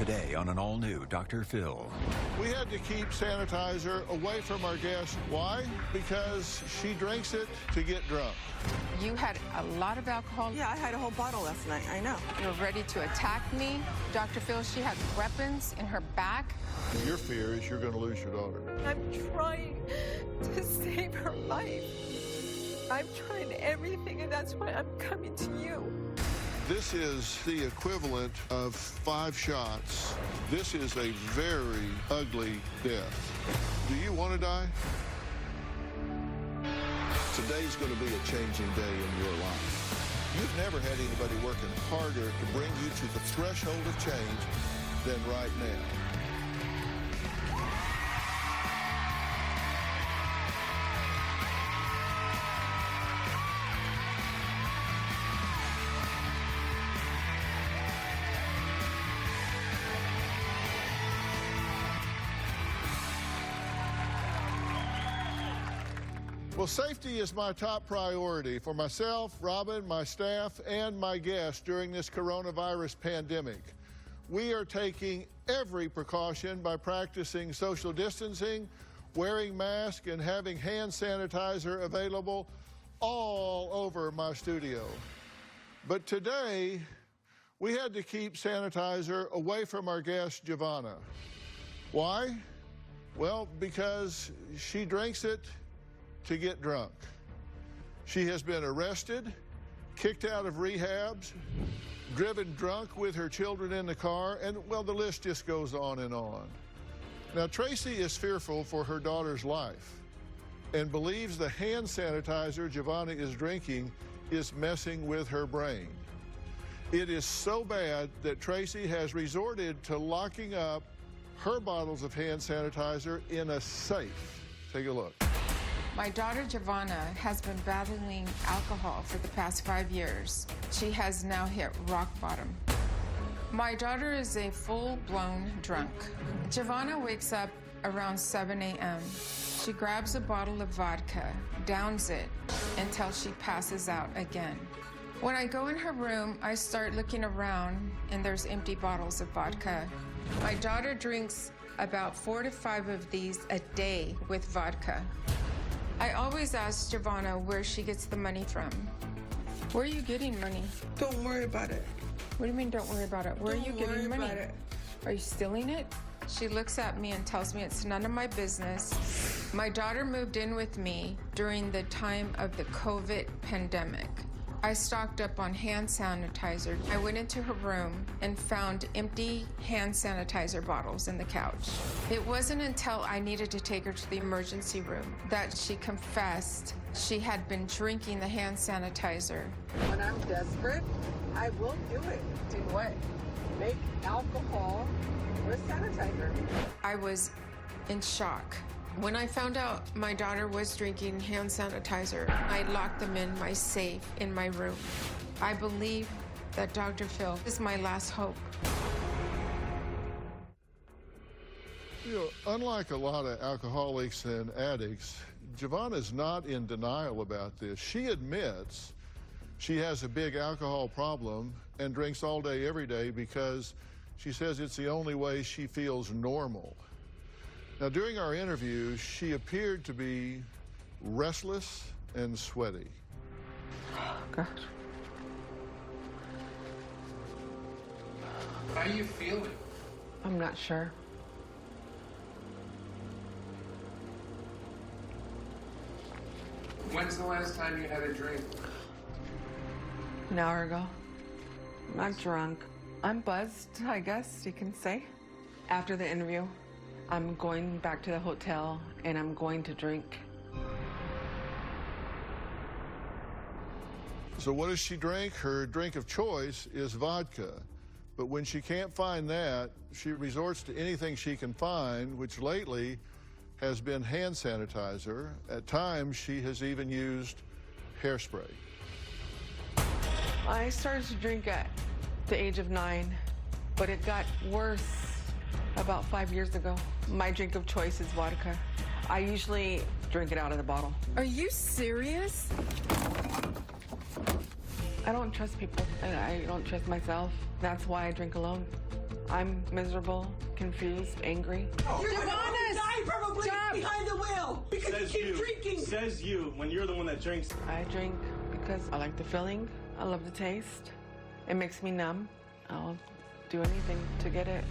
Today on an all-new Dr. Phil. We had to keep Sanitizer away from our guests. Why? Because she drinks it to get drunk. You had a lot of alcohol. Yeah, I had a whole bottle last night, I know. You were ready to attack me. Dr. Phil, she had weapons in her back. Your fear is you're going to lose your daughter. I'm trying to save her life. I'm trying everything, and that's why I'm coming to you. This is the equivalent of 5 shots. This is a very ugly death. Do you want to die? Today's going to be a changing day in your life. You've never had anybody working harder to bring you to the threshold of change than right now. Well, safety is my top priority for myself, Robin, my staff, and my guests during this coronavirus pandemic. We are taking every precaution by practicing social distancing, wearing masks, and having hand sanitizer available all over my studio. But today, we had to keep sanitizer away from our guest, Giovanna. Why? Well, because she drinks it to get drunk. She has been arrested, kicked out of rehabs, driven drunk with her children in the car, and, well, the list just goes on and on. Now, Tracy is fearful for her daughter's life and believes the hand sanitizer Giovanna is drinking is messing with her brain. It is so bad that Tracy has resorted to locking up her bottles of hand sanitizer in a safe. Take a look. My daughter Giovanna has been battling alcohol for the past 5 years. She has now hit rock bottom. My daughter is a full-blown drunk. Giovanna wakes up around 7 a.m. She grabs a bottle of vodka, downs it, until she passes out again. When I go in her room, I start looking around, and there's empty bottles of vodka. My daughter drinks about 4 to 5 of these a day with vodka. I always ask Giovanna where she gets the money from. Where are you getting money? Don't worry about it. What do you mean, don't worry about it? Where are you getting money? About it. Are you stealing it? She looks at me and tells me it's none of my business. My daughter moved in with me during the time of the COVID pandemic. I stocked up on hand sanitizer. I went into her room and found empty hand sanitizer bottles in the couch. It wasn't until I needed to take her to the emergency room that she confessed she had been drinking the hand sanitizer. When I'm desperate, I will do it. Do what? Make alcohol with sanitizer. I was in shock. When I found out my daughter was drinking hand sanitizer, I locked them in my safe in my room. I believe that Dr. Phil is my last hope. You know, unlike a lot of alcoholics and addicts, Giovanna's not in denial about this. She admits she has a big alcohol problem and drinks all day, every day, because she says it's the only way she feels normal. Now, during our interview, she appeared to be restless and sweaty. Oh, gosh. How are you feeling? I'm not sure. When's the last time you had a drink? An hour ago. I'm not drunk. I'm buzzed, I guess you can say. After the interview, I'm going back to the hotel and I'm going to drink. So what does she drink? Her drink of choice is vodka. But when she can't find that, she resorts to anything she can find, which lately has been hand sanitizer. At times, she has even used hairspray. I started to drink at the age of 9, but it got worse about 5 years ago. My drink of choice is vodka. I usually drink it out of the bottle. Are you serious? I don't trust people, and I don't trust myself. That's why I drink alone. I'm miserable, confused, angry. You're gonna die probably behind the wheel because you keep drinking. Says you, when you're the one that drinks. I drink because I like the feeling. I love the taste. It makes me numb. I'll do anything to get it.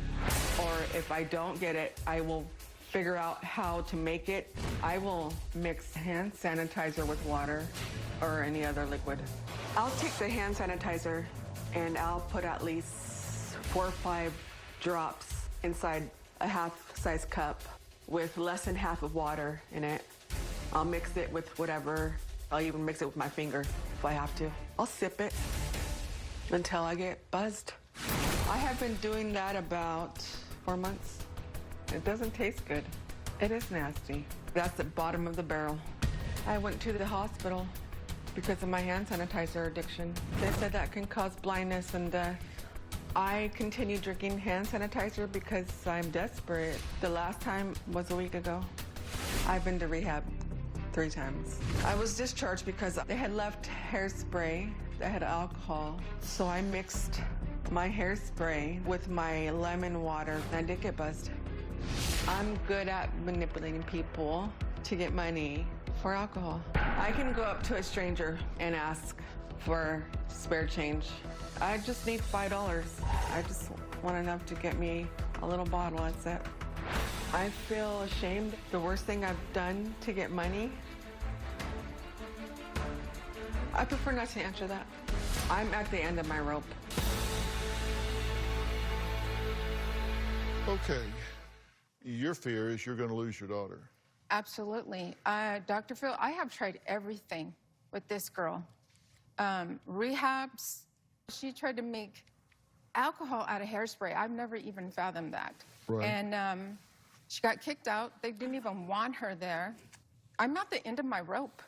Or if I don't get it, I will figure out how to make it. I will mix hand sanitizer with water or any other liquid. I'll take the hand sanitizer and I'll put at least 4 or 5 drops inside a half-size cup with less than half of water in it. I'll mix it with whatever. I'll even mix it with my finger if I have to. I'll sip it until I get buzzed. I have been doing that about 4 months. It doesn't taste good. It is nasty. That's the bottom of the barrel. I went to the hospital because of my hand sanitizer addiction. They said that can cause blindness and death. I continue drinking hand sanitizer because I'm desperate. The last time was a week ago. I've been to rehab 3 times. I was discharged because they had left hairspray that had alcohol. So I mixed my hairspray with my lemon water. I did get buzzed. I'm good at manipulating people to get money for alcohol. I can go up to a stranger and ask for spare change. I just need $5. I just want enough to get me a little bottle, that's it. I feel ashamed. The worst thing I've done to get money. I prefer not to answer that. I'm at the end of my rope. Okay. Your fear is you're going to lose your daughter. Absolutely. Dr. Phil, I have tried everything with this girl. Rehabs. She tried to make alcohol out of hairspray. I've never even fathomed that. Right. And she got kicked out. They didn't even want her there. I'm at the end of my rope.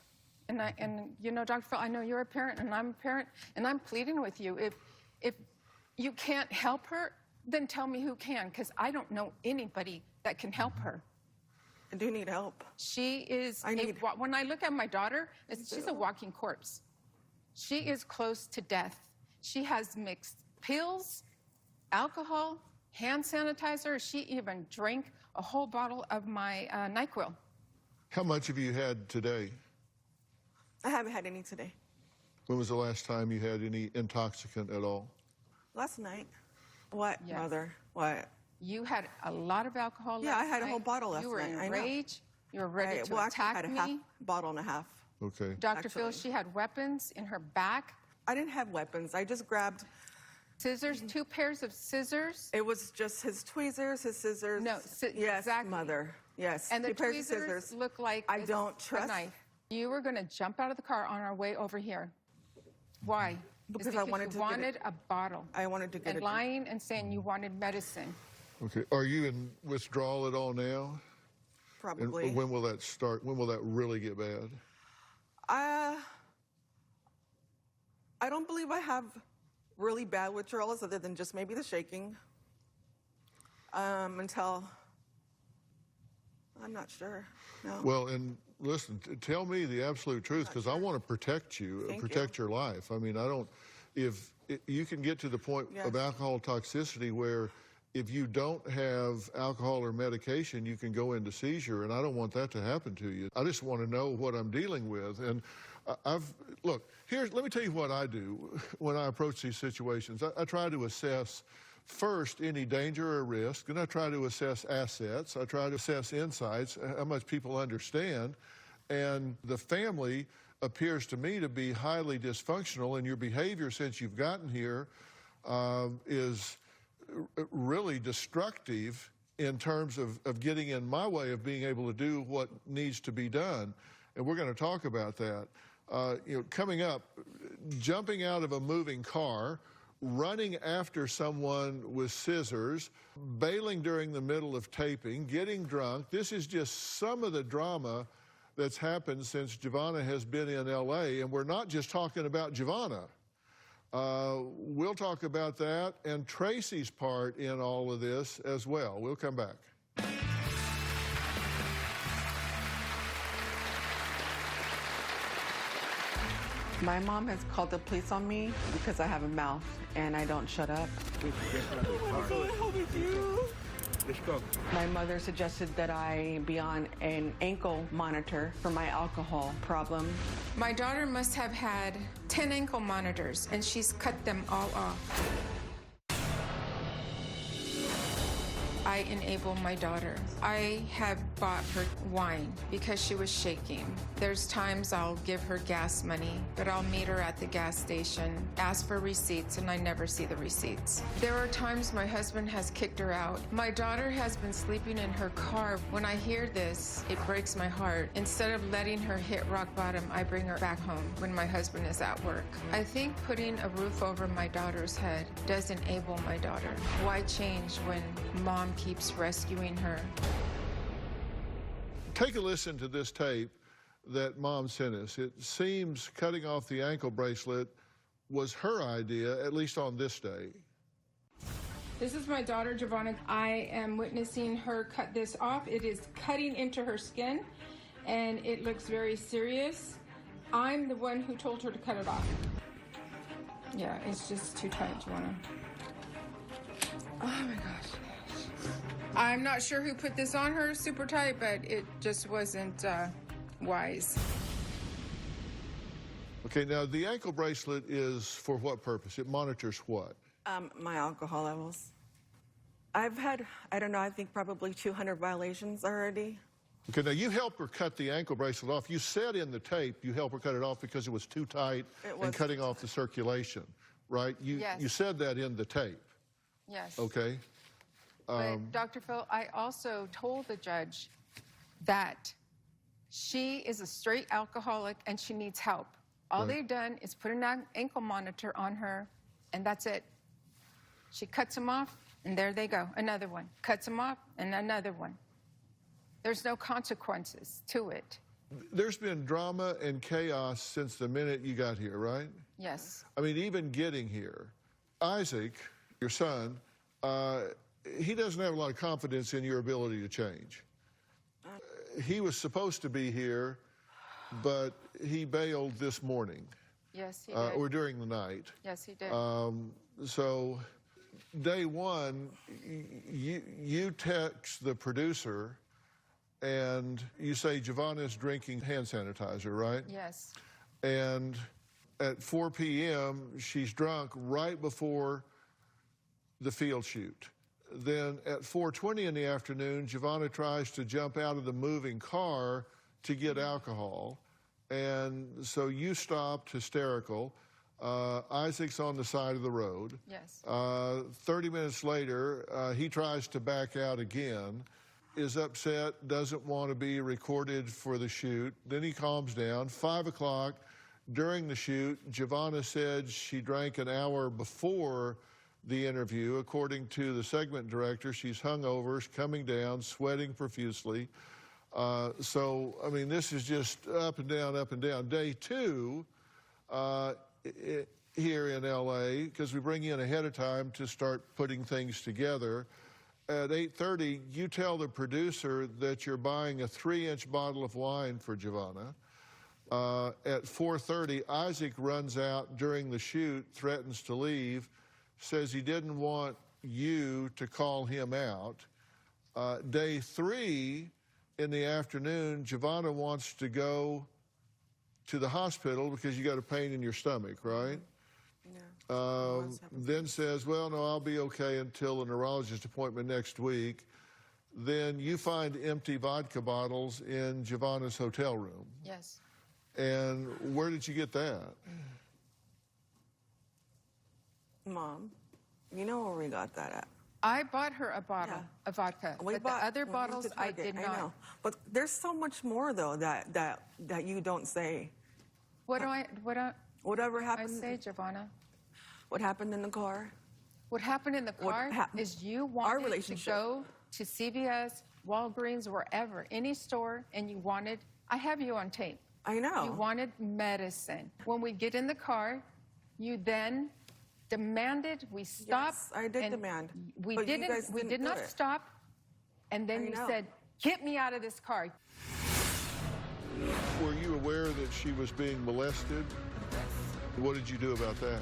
And you know, Dr. Phil, I know you're a parent and I'm a parent, and I'm pleading with you. If you can't help her, then tell me who can, because I don't know anybody that can help her. I do need help. She is, when I look at my daughter, she's a walking corpse. She is close to death. She has mixed pills, alcohol, hand sanitizer. She even drank a whole bottle of my NyQuil. How much have you had today? I haven't had any today. When was the last time you had any intoxicant at all? Last night. What, Yes. Mother? What? You had a lot of alcohol last night. Yeah, I had a whole bottle last night. You were I know. enraged. You were ready to Well, attack actually, me. I had a bottle and a half. Okay. Dr. Phil, actually. she had weapons in her back. I didn't have weapons. I just grabbed. Scissors, 2 pairs of scissors. It was just his tweezers, his scissors. No, yes, exactly. Mother. Yes. And the 2 pairs of tweezers scissors. look like I it's don't a trust. knife. You were going to jump out of the car on our way over here. Why? Because It's I wanted you to get wanted a bottle. I wanted to get and it. lying and saying you wanted medicine. Okay. Are you in withdrawal at all now? Probably. And when will that start? When will that really get bad? I don't believe I have really bad withdrawals other than just maybe the shaking. Until I'm not sure. No. Well, and listen, tell me the absolute truth, because I want to protect you, protect your life. I mean, I don't, you can get to the point of alcohol toxicity where if you don't have alcohol or medication, you can go into seizure, and I don't want that to happen to you. I just want to know what I'm dealing with. And look, let me tell you what I do when I approach these situations. I try to assess first any danger or risk, and I try to assess assets. I try to assess insights, how much people understand. And the family appears to me to be highly dysfunctional, and your behavior since you've gotten here is really destructive in terms of getting in my way of being able to do what needs to be done. And we're going to talk about that. Coming up, jumping out of a moving car, running after someone with scissors, bailing during the middle of taping, getting drunk. This is just some of the drama that's happened since Giovanna has been in L.A., and we're not just talking about Giovanna. We'll talk about that and Tracy's part in all of this as well. We'll come back. My mom has called the police on me because I have a mouth and I don't shut up. Let's go. My mother suggested that I be on an ankle monitor for my alcohol problem. My daughter must have had 10 ankle monitors, and she's cut them all off. I enable my daughter. I have bought her wine because she was shaking. There's times I'll give her gas money, but I'll meet her at the gas station, ask for receipts, and I never see the receipts. There are times my husband has kicked her out. My daughter has been sleeping in her car. When I hear this, it breaks my heart. Instead of letting her hit rock bottom, I bring her back home when my husband is at work. I think putting a roof over my daughter's head does enable my daughter. Why change when mom keeps rescuing her? Take a listen to this tape that Mom sent us. It seems cutting off the ankle bracelet was her idea, at least on this day. This is my daughter, Giovanna. I am witnessing her cut this off. It is cutting into her skin, and it looks very serious. I'm the one who told her to cut it off. Yeah, it's just too tight, Giovanna. Oh my gosh. I'm not sure who put this on her super tight, but it just wasn't wise. Okay, now the ankle bracelet is for what purpose? It monitors what? My alcohol levels. I've had, I don't know, I think probably 200 violations already. Okay, now you helped her cut the ankle bracelet off. You said in the tape you helped her cut it off because it was too tight and cutting off the circulation, right? Yes. You said that in the tape. Yes. Okay. But Dr. Phil, I also told the judge that she is a straight alcoholic and she needs help. All they've done is put an ankle monitor on her, and that's it. She cuts them off, and there they go. Another one. Cuts them off, and another one. There's no consequences to it. There's been drama and chaos since the minute you got here, right? Yes. I mean, even getting here. Isaac, your son, he doesn't have a lot of confidence in your ability to change. He was supposed to be here, but he bailed this morning. Yes, he did. Or during the night. Yes, he did. So day one, you text the producer and you say Giovanna's drinking hand sanitizer, right? Yes. And at 4 p.m., she's drunk right before the field shoot. Then at 4:20 in the afternoon, Giovanna tries to jump out of the moving car to get alcohol. And so you stopped, hysterical. Isaac's on the side of the road. Yes. 30 minutes later, he tries to back out again, is upset, doesn't want to be recorded for the shoot. Then he calms down. 5 o'clock, during the shoot, Giovanna said she drank an hour before the interview. According to the segment director, she's hungover, coming down, sweating profusely. So, I mean, this is just up and down, up and down. Day two, here in L.A., because we bring you in ahead of time to start putting things together. At 8:30, you tell the producer that you're buying a 3-inch bottle of wine for Giovanna. At 4:30, Isaac runs out during the shoot, threatens to leave, says he didn't want you to call him out. Day 3, in the afternoon, Giovanna wants to go to the hospital because you got a pain in your stomach, right? Yeah. Then says, well, no, I'll be okay until the neurologist appointment next week. Then you find empty vodka bottles in Giovanna's hotel room. Yes. And where did you get that? Mom, you know where we got that at? I bought her a bottle of vodka, but the other bottles I did not. I know. But there's so much more, though, that you don't say. Whatever happened? I say, Giovanna? What happened in the car? What happened in the car is you wanted to go to CVS, Walgreens, wherever, any store, and you wanted, I have you on tape. I know. You wanted medicine. When we get in the car, you then demanded we stop. Yes, I did demand. We did not stop. And then you said, get me out of this car. Were you aware that she was being molested? What did you do about that?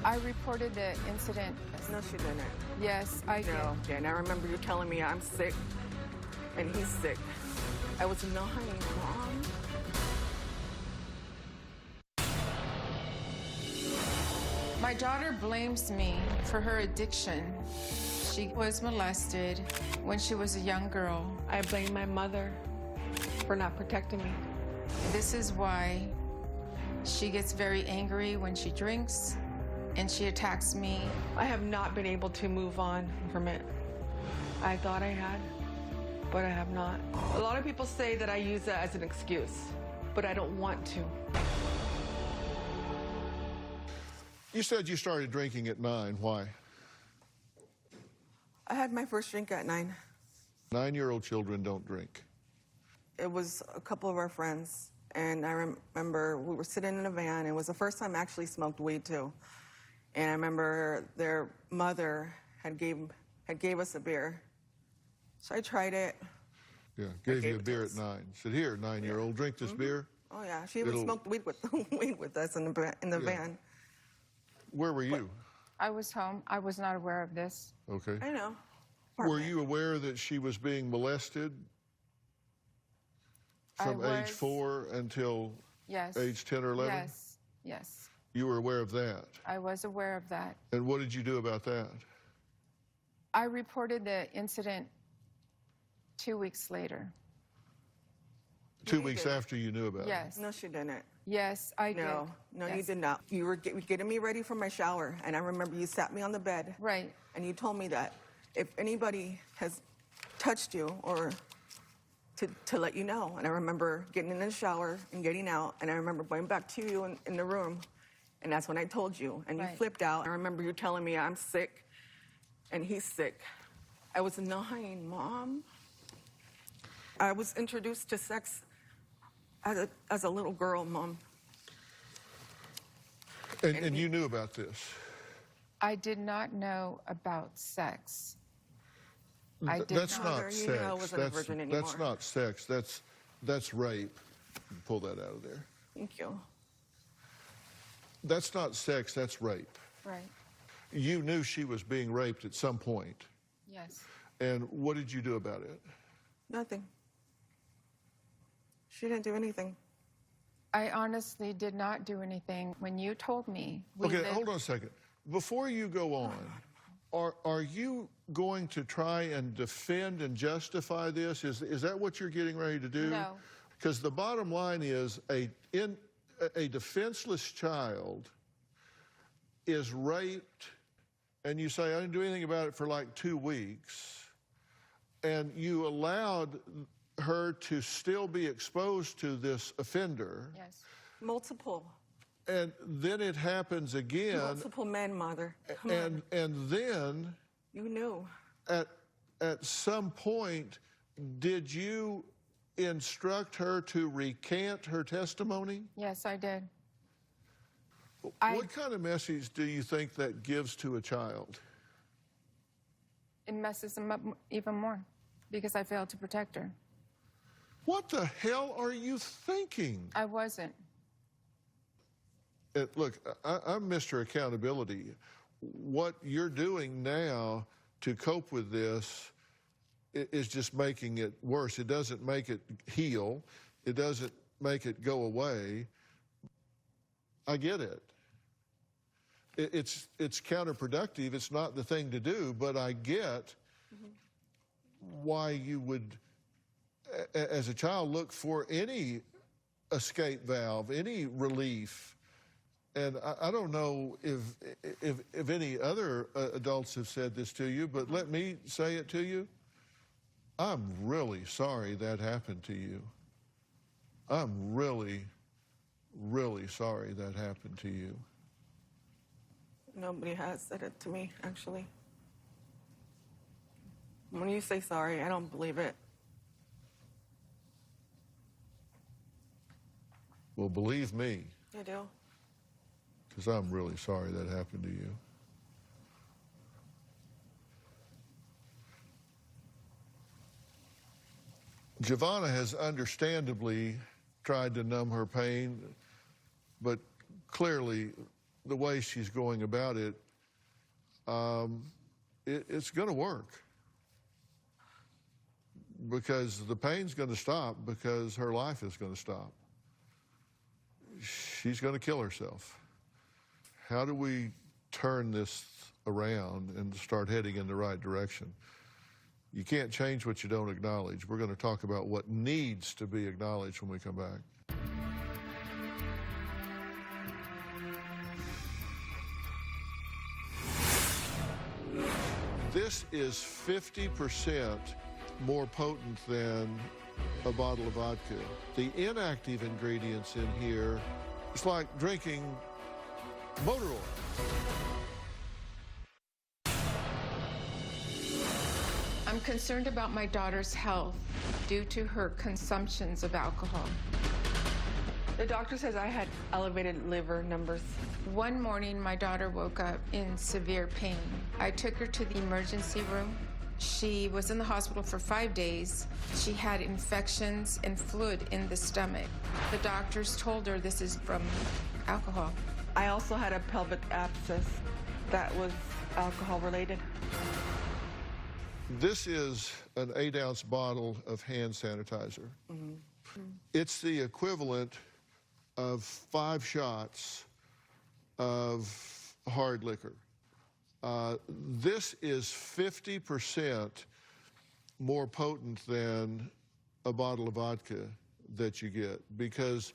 I reported the incident. No, she didn't. Yes, I did. No, Jen, I remember you telling me I'm sick and he's sick. I was lying, Mom. My daughter blames me for her addiction. She was molested when she was a young girl. I blame my mother for not protecting me. This is why she gets very angry when she drinks and she attacks me. I have not been able to move on from it. I thought I had, but I have not. A lot of people say that I use that as an excuse, but I don't want to. You said you started drinking at 9. Why? I had my first drink at 9. 9-year-old children don't drink. It was a couple of our friends, and I remember we were sitting in a van, and it was the first time I actually smoked weed too. And I remember their mother had gave us a beer. So I tried it. Yeah, gave you a beer at 9. Said, here, 9-year-old, drink this beer. Oh yeah, she even smoked weed with us in the van. Where were you? I was home. I was not aware of this. Okay. I know. Were you aware that she was being molested from age 4 until Yes. age 10 or 11? Yes, yes. You were aware of that. I was aware of that. And what did you do about that? I reported the incident 2 weeks later. 2 weeks after you knew about it? Yes. No, she didn't. Yes, I did. No, you Yes. did not. You were getting me ready for my shower, and I remember you sat me on the bed. Right. And you told me that if anybody has touched you or to let you know. And I remember getting in the shower and getting out, and I remember going back to you in the room, and that's when I told you, and you Right. flipped out. I remember you telling me I'm sick and he's sick. I was 9, Mom. I was introduced to sex as a little girl, Mom. And you knew about this? I did not know about sex. I did That's not. not You knew I sex. wasn't a virgin That's anymore. not sex. That's rape. Pull that out of there. Thank you. That's not sex, that's rape. Right. You knew she was being raped at some point. Yes. And what did you do about it? Nothing. She didn't do anything. I honestly did not do anything. When you told me, Okay, hold on a second. Before you go on, are you going to try and defend and justify this? Is that what you're getting ready to do? No. Because the bottom line is a defenseless child is raped, and you say, I didn't do anything about it for like 2 weeks, and you allowed her to still be exposed to this offender. Yes. Multiple. And then it happens again. Multiple men, Mother. Come on. And then You knew. at some point, did you instruct her to recant her testimony? Yes, I did. What kind of message do you think that gives to a child? It messes them up even more because I failed to protect her. What the hell are you thinking? I wasn't. Look, I'm Mr. Accountability. What you're doing now to cope with this is just making it worse. It doesn't make it heal. It doesn't make it go away. I get it. It's counterproductive. It's not the thing to do, but I get why you would, as a child, look for any escape valve, any relief. And I don't know if any other adults have said this to you, but let me say it to you. I'm really sorry that happened to you. I'm really, really sorry that happened to you. Nobody has said it to me, actually. When you say sorry, I don't believe it. Well, believe me, I do. because I'm really sorry that happened to you. Giovanna has understandably tried to numb her pain, but clearly, the way she's going about it, it's going to work. Because the pain's going to stop, because her life is going to stop. She's going to kill herself. How do we turn this around and start heading in the right direction? You can't change what you don't acknowledge. We're going to talk about what needs to be acknowledged when we come back. This is 50% more potent than a bottle of vodka. The inactive ingredients in here, it's like drinking motor oil. I'm concerned about my daughter's health due to her consumptions of alcohol. The doctor says I had elevated liver numbers. One morning, my daughter woke up in severe pain. I took her to the emergency room. She was in the hospital for 5 days. She had infections and fluid in the stomach. The doctors told her this is from alcohol. I also had a pelvic abscess that was alcohol related. This is an 8-ounce bottle of hand sanitizer. It's the equivalent of 5 shots of hard liquor. This is 50% more potent than a bottle of vodka that you get, because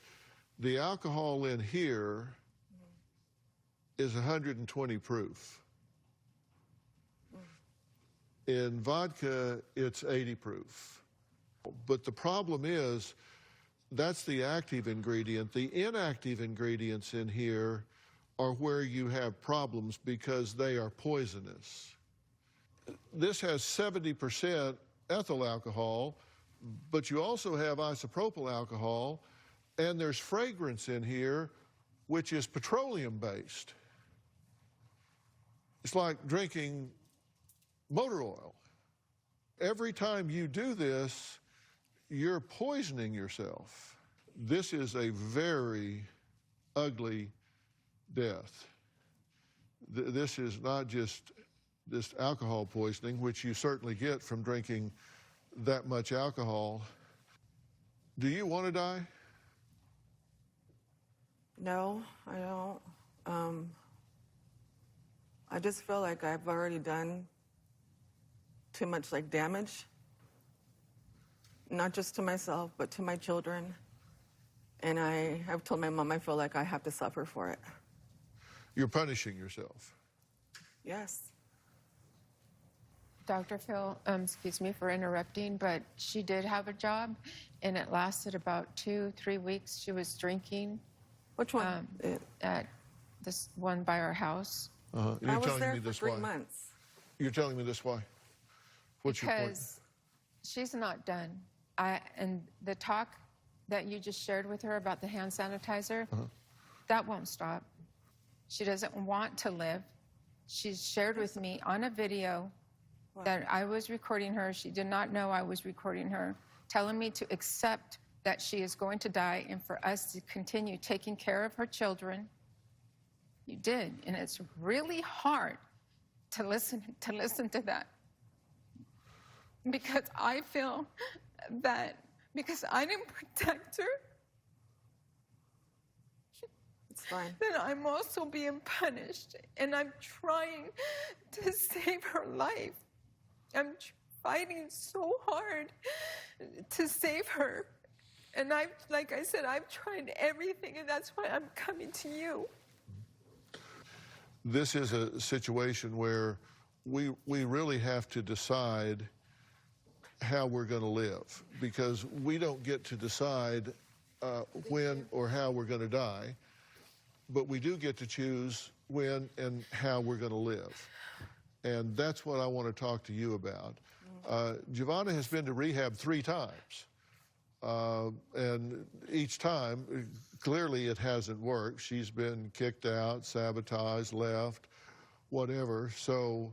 the alcohol in here is 120 proof. In vodka, it's 80 proof. But the problem is, that's the active ingredient. The inactive ingredients in here are where you have problems because they are poisonous. This has 70% ethyl alcohol, but you also have isopropyl alcohol, and there's fragrance in here, which is petroleum-based. It's like drinking motor oil. Every time you do this, you're poisoning yourself. This is a very ugly death. This is not just this alcohol poisoning, which you certainly get from drinking that much alcohol. Do you want to die? No, I don't. I just feel like I've already done too much damage, not just to myself, but to my children. And I've told my mom I feel like I have to suffer for it. You're punishing yourself. Yes. Dr. Phil, excuse me for interrupting, but she did have a job, and it lasted about 2-3 weeks. She was drinking. Which one? At this one by our house. You're I was telling there me for this 3 why? months. You're telling me this why? What's your point? Because she's not done. And the talk that you just shared with her about the hand sanitizer, that won't stop. She doesn't want to live. She's shared with me on a video that I was recording her. She did not know I was recording her, telling me to accept that she is going to die and for us to continue taking care of her children. You did, and it's really hard to listen to that. Because I feel that because I didn't protect her, It's fine. then I'm also being punished. And I'm trying to save her life. I'm fighting so hard to save her. And like I said, I've tried everything, and that's why I'm coming to you. This is a situation where we really have to decide how we're going to live, because we don't get to decide when or how we're going to die, but we do get to choose when and how we're going to live. And that's what I want to talk to you about. Giovanna has been to rehab 3 times. And each time, clearly it hasn't worked. She's been kicked out, sabotaged, left, whatever. So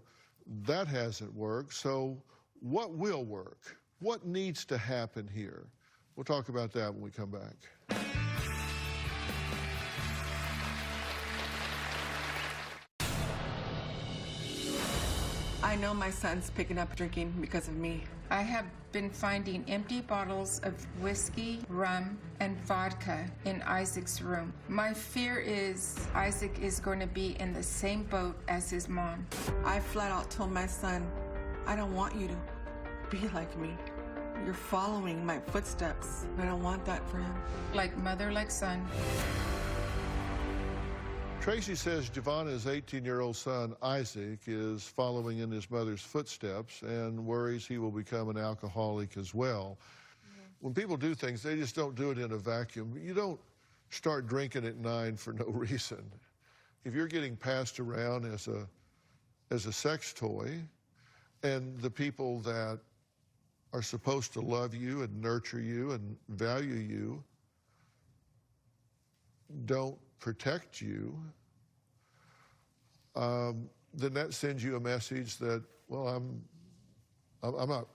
that hasn't worked. So what will work? What needs to happen here? We'll talk about that when we come back. I know my son's picking up drinking because of me. I have been finding empty bottles of whiskey, rum, and vodka in Isaac's room. My fear is Isaac is going to be in the same boat as his mom. I flat out told my son, I don't want you to be like me. You're following my footsteps. I don't want that for him. Like mother, like son. Tracy says Giovanna's 18-year-old son, Isaac, is following in his mother's footsteps and worries he will become an alcoholic as well. When people do things, they just don't do it in a vacuum. You don't start drinking at 9 for no reason. If you're getting passed around as a sex toy, and the people that are supposed to love you and nurture you and value you don't protect you, then that sends you a message that, well, I'm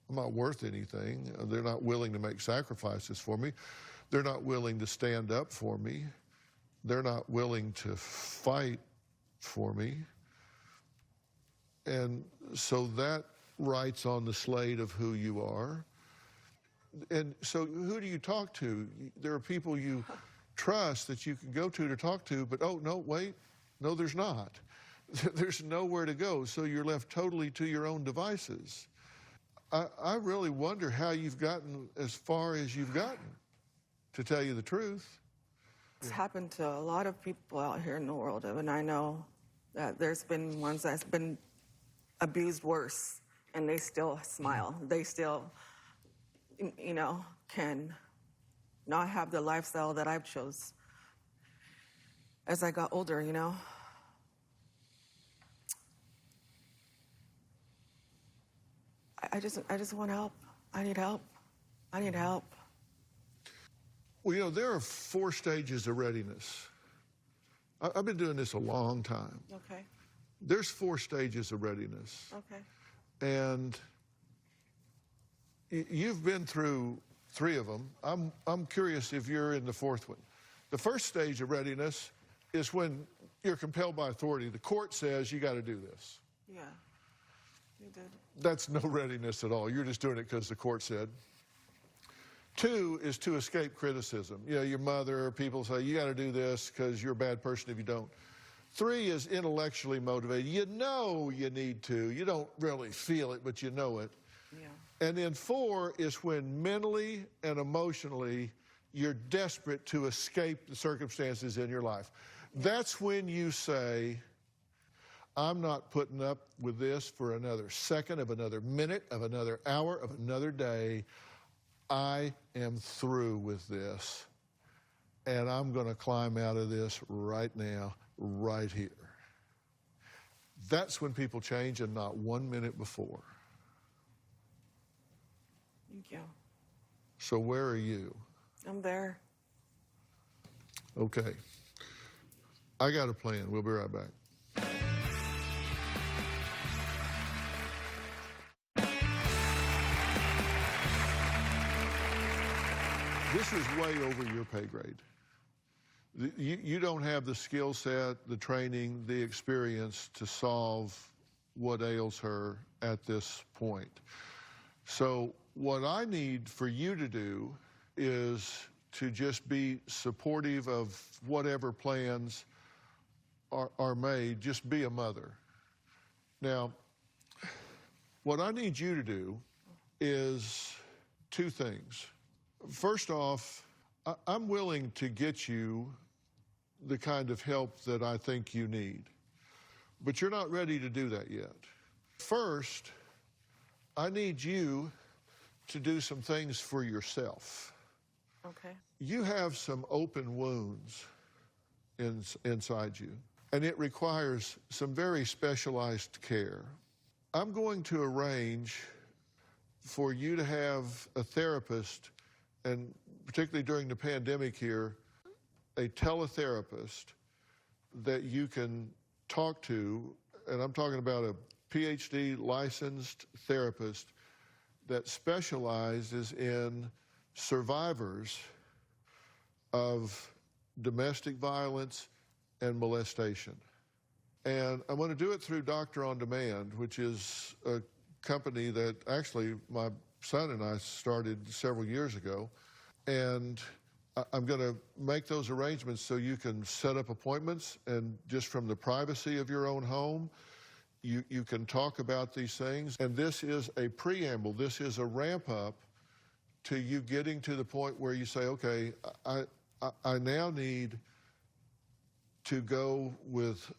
not worth anything. They're not willing to make sacrifices for me. They're not willing to stand up for me. They're not willing to fight for me. And so that writes on the slate of who you are. And so who do you talk to? There are people you trust that you can go to talk to, but oh, no, wait, no, there's not. There's nowhere to go, so you're left totally to your own devices. I really wonder how you've gotten as far as you've gotten, to tell you the truth. It's happened to a lot of people out here in the world, and I know that there's been ones that's been abused worse, and they still smile. They still, you know, can not have the lifestyle that I've chose as I got older, you know. I just want help. I need help. I need help. Well, you know, there are 4 stages of readiness. I've been doing this a long time. Okay. There's 4 stages of readiness. Okay. And you've been through 3 of them. I'm curious if you're in the 4th one. The first stage of readiness is when you're compelled by authority. The court says you got to do this. Yeah, you did. That's no readiness at all. You're just doing it because the court said. 2 is to escape criticism. You know, your mother or people say, you got to do this because you're a bad person if you don't. 3 is intellectually motivated. You know you need to. You don't really feel it, but you know it. Yeah. And then 4 is when mentally and emotionally you're desperate to escape the circumstances in your life. That's when you say, I'm not putting up with this for another second, of another minute, of another hour, of another day. I am through with this, and I'm going to climb out of this right now, right here. That's when people change, and not 1 minute before. Thank you. So where are you? I'm there. Okay. I got a plan. We'll be right back. This is way over your pay grade. You don't have the skill set, the training, the experience to solve what ails her at this point. So what I need for you to do is to just be supportive of whatever plans are made. Just be a mother. Now, what I need you to do is 2 things. First off, I'm willing to get you the kind of help that I think you need, but you're not ready to do that yet. First, I need you to do some things for yourself. Okay. You have some open wounds inside you, and it requires some very specialized care. I'm going to arrange for you to have a therapist, and particularly during the pandemic here, a teletherapist that you can talk to, and I'm talking about a PhD licensed therapist that specializes in survivors of domestic violence and molestation. And I'm going to do it through Doctor on Demand, which is a company that actually my son and I started several years ago. And I'm going to make those arrangements so you can set up appointments, and just from the privacy of your own home, you can talk about these things. And this is a preamble. This is a ramp up to you getting to the point where you say, okay, I now need to go with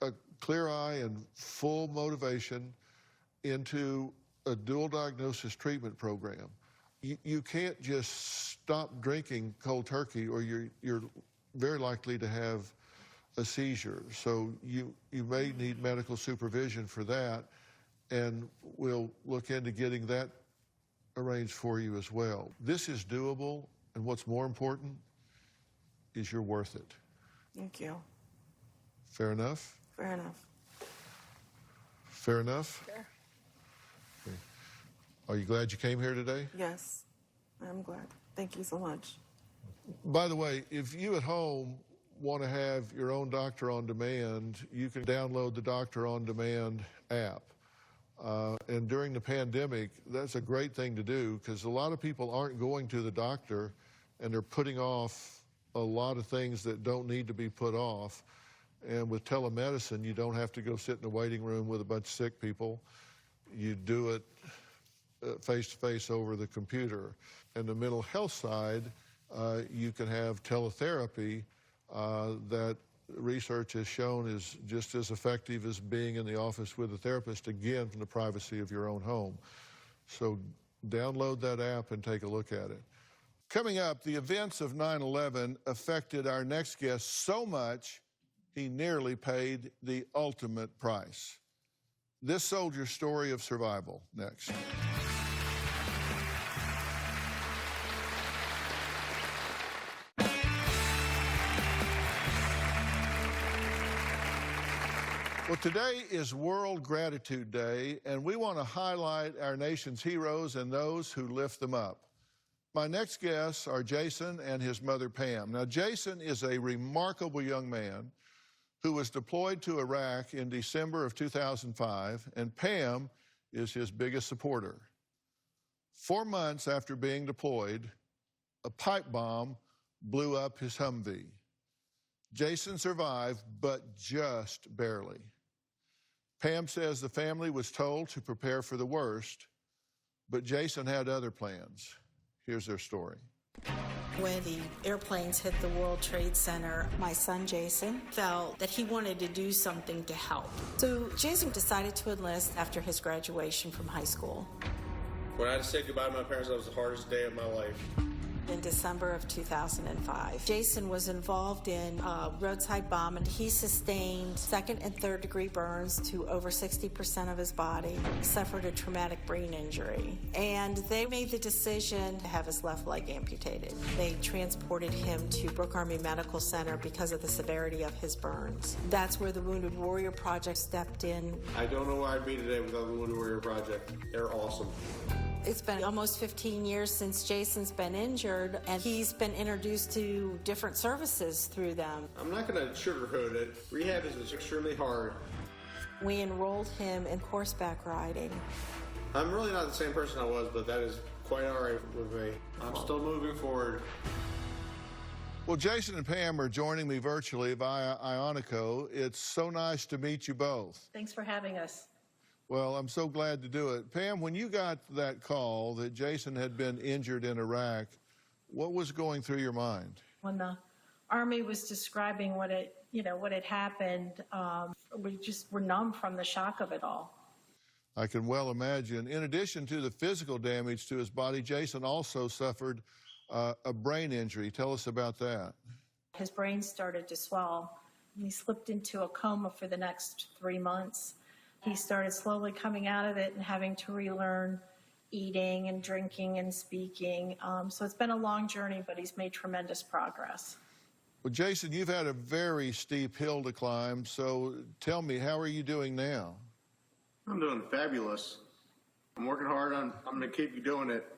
a clear eye and full motivation into a dual diagnosis treatment program. You can't just stop drinking cold turkey, or you're very likely to have a seizure. So you may need medical supervision for that, and we'll look into getting that arranged for you as well. This is doable, and what's more important is you're worth it. Thank you. Fair enough? Fair enough. Fair enough? Fair. Okay. Are you glad you came here today? Yes, I'm glad. Thank you so much. By the way, if you at home want to have your own Doctor on Demand, you can download the Doctor on Demand app. And during the pandemic, that's a great thing to do, because a lot of people aren't going to the doctor, and they're putting off a lot of things that don't need to be put off. And with telemedicine, you don't have to go sit in a waiting room with a bunch of sick people. You do it face-to-face over the computer. And the mental health side, you can have teletherapy that research has shown is just as effective as being in the office with a therapist, again, from the privacy of your own home. So download that app and take a look at it. Coming up, the events of 9/11 affected our next guest so much, he nearly paid the ultimate price. This soldier's story of survival, next. Well, today is World Gratitude Day, and we want to highlight our nation's heroes and those who lift them up. My next guests are Jason and his mother, Pam. Now, Jason is a remarkable young man who was deployed to Iraq in December of 2005, and Pam is his biggest supporter. 4 months after being deployed, a pipe bomb blew up his Humvee. Jason survived, but just barely. Pam says the family was told to prepare for the worst, but Jason had other plans. Here's their story. When the airplanes hit the World Trade Center, my son Jason felt that he wanted to do something to help. So Jason decided to enlist after his graduation from high school. When I had to say goodbye to my parents, that was the hardest day of my life. In December of 2005, Jason was involved in a roadside bomb, and he sustained 2nd and 3rd degree burns to over 60% of his body, suffered a traumatic brain injury, and they made the decision to have his left leg amputated. They transported him to Brooke Army Medical Center because of the severity of his burns. That's where the Wounded Warrior Project stepped in. I don't know where I'd be today without the Wounded Warrior Project. They're awesome. It's been almost 15 years since Jason's been injured, and he's been introduced to different services through them. I'm not going to sugarcoat it. Rehab is extremely hard. We enrolled him in horseback riding. I'm really not the same person I was, but that is quite all right with me. I'm still moving forward. Well, Jason and Pam are joining me virtually via Ionico. It's so nice to meet you both. Thanks for having us. Well, I'm so glad to do it. Pam, when you got that call that Jason had been injured in Iraq, what was going through your mind? When the Army was describing what had happened, we just were numb from the shock of it all. I can well imagine. In addition to the physical damage to his body, Jason also suffered a brain injury. Tell us about that. His brain started to swell, and he slipped into a coma for the next 3 months. He started slowly coming out of it and having to relearn eating and drinking and speaking. So it's been a long journey, but he's made tremendous progress. Well, Jason, you've had a very steep hill to climb, so tell me, how are you doing now? I'm doing fabulous. I'm working hard. I'm going to keep doing it.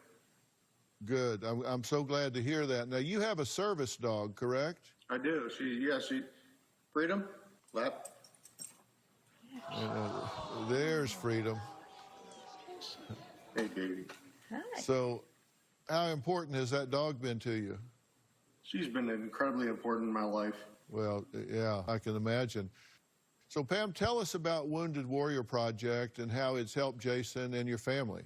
Good. I'm so glad to hear that. Now, you have a service dog, correct? I do. She Freedom, lap. There's Freedom. Hey, baby. Hi. So, how important has that dog been to you? She's been incredibly important in my life. Well, yeah, I can imagine. So, Pam, tell us about Wounded Warrior Project and how it's helped Jason and your family.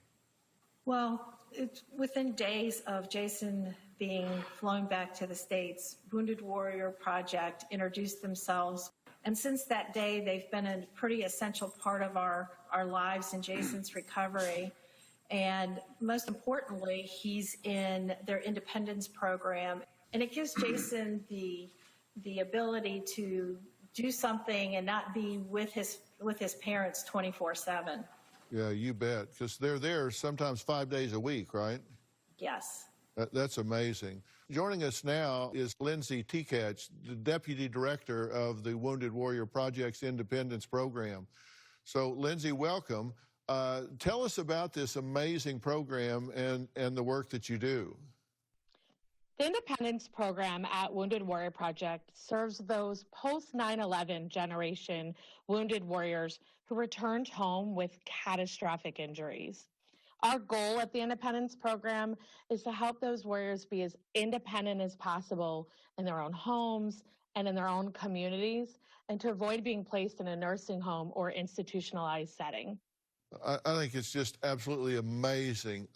Well, it's within days of Jason being flown back to the States, Wounded Warrior Project introduced themselves. And since that day, they've been a pretty essential part of our lives in Jason's recovery. And most importantly, he's in their independence program. And it gives Jason the ability to do something and not be with his parents 24/7. Yeah, you bet, because they're there sometimes 5 days a week, right? Yes. That's amazing. Joining us now is Lindsay Tkach, the Deputy Director of the Wounded Warrior Project's Independence Program. So, Lindsay, welcome. Tell us about this amazing program and the work that you do. The Independence Program at Wounded Warrior Project serves those post-9/11 generation wounded warriors who returned home with catastrophic injuries. Our goal at the Independence Program is to help those warriors be as independent as possible in their own homes and in their own communities, and to avoid being placed in a nursing home or institutionalized setting. I think it's just absolutely amazing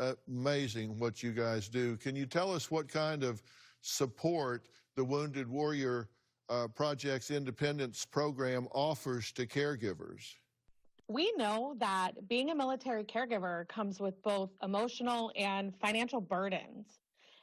what you guys do. Can you tell us what kind of support the Wounded Warrior Project's Independence Program offers to caregivers? We know that being a military caregiver comes with both emotional and financial burdens.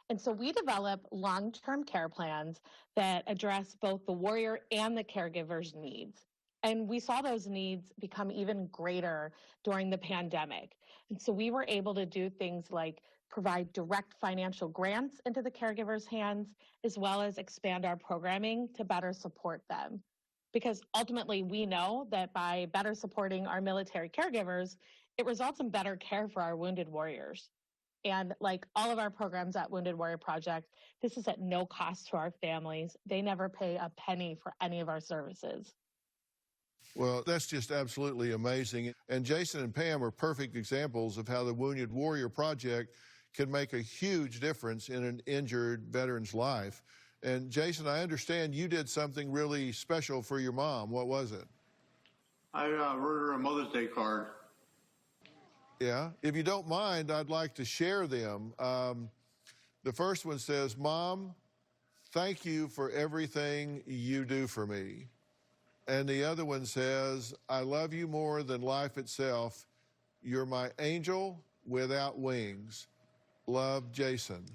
And so we develop long-term care plans that address both the warrior and the caregiver's needs. And we saw those needs become even greater during the pandemic. And so we were able to do things like provide direct financial grants into the caregiver's hands, as well as expand our programming to better support them. Because ultimately we know that by better supporting our military caregivers, it results in better care for our wounded warriors. And like all of our programs at Wounded Warrior Project, this is at no cost to our families. They never pay a penny for any of our services. Well, that's just absolutely amazing. And Jason and Pam are perfect examples of how the Wounded Warrior Project can make a huge difference in an injured veteran's life. And Jason, I understand you did something really special for your mom. What was it? I wrote her a Mother's Day card. Yeah, if you don't mind, I'd like to share them. The first one says, "Mom, thank you for everything you do for me." And the other one says, "I love you more than life itself. You're my angel without wings. Love, Jason."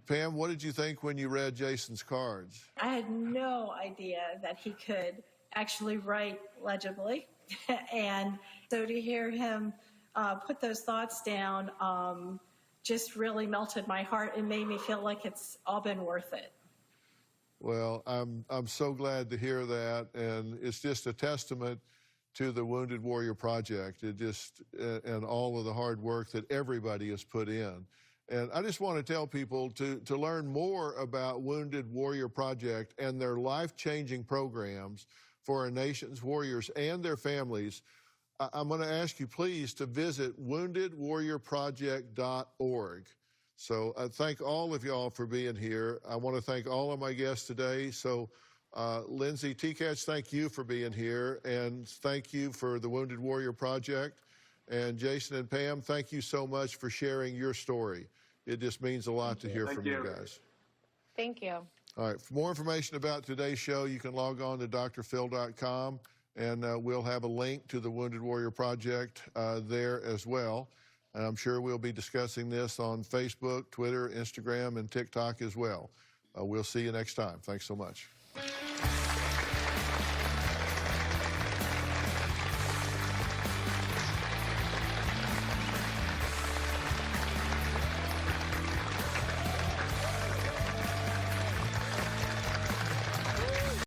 Pam, what did you think when you read Jason's cards? I had no idea that he could actually write legibly. And so to hear him put those thoughts down just really melted my heart and made me feel like it's all been worth it. Well, I'm so glad to hear that, and it's just a testament to the Wounded Warrior Project. And all of the hard work that everybody has put in. And I just want to tell people to learn more about Wounded Warrior Project and their life-changing programs for our nation's warriors and their families. I'm going to ask you, please, to visit woundedwarriorproject.org. So I thank all of y'all for being here. I want to thank all of my guests today. So Lindsay Tkach, thank you for being here, and thank you for the Wounded Warrior Project. And Jason and Pam, thank you so much for sharing your story. It just means a lot to hear from you guys. Thank you. All right, for more information about today's show, you can log on to drphil.com, and we'll have a link to the Wounded Warrior Project there as well. And I'm sure we'll be discussing this on Facebook, Twitter, Instagram, and TikTok as well. We'll see you next time. Thanks so much.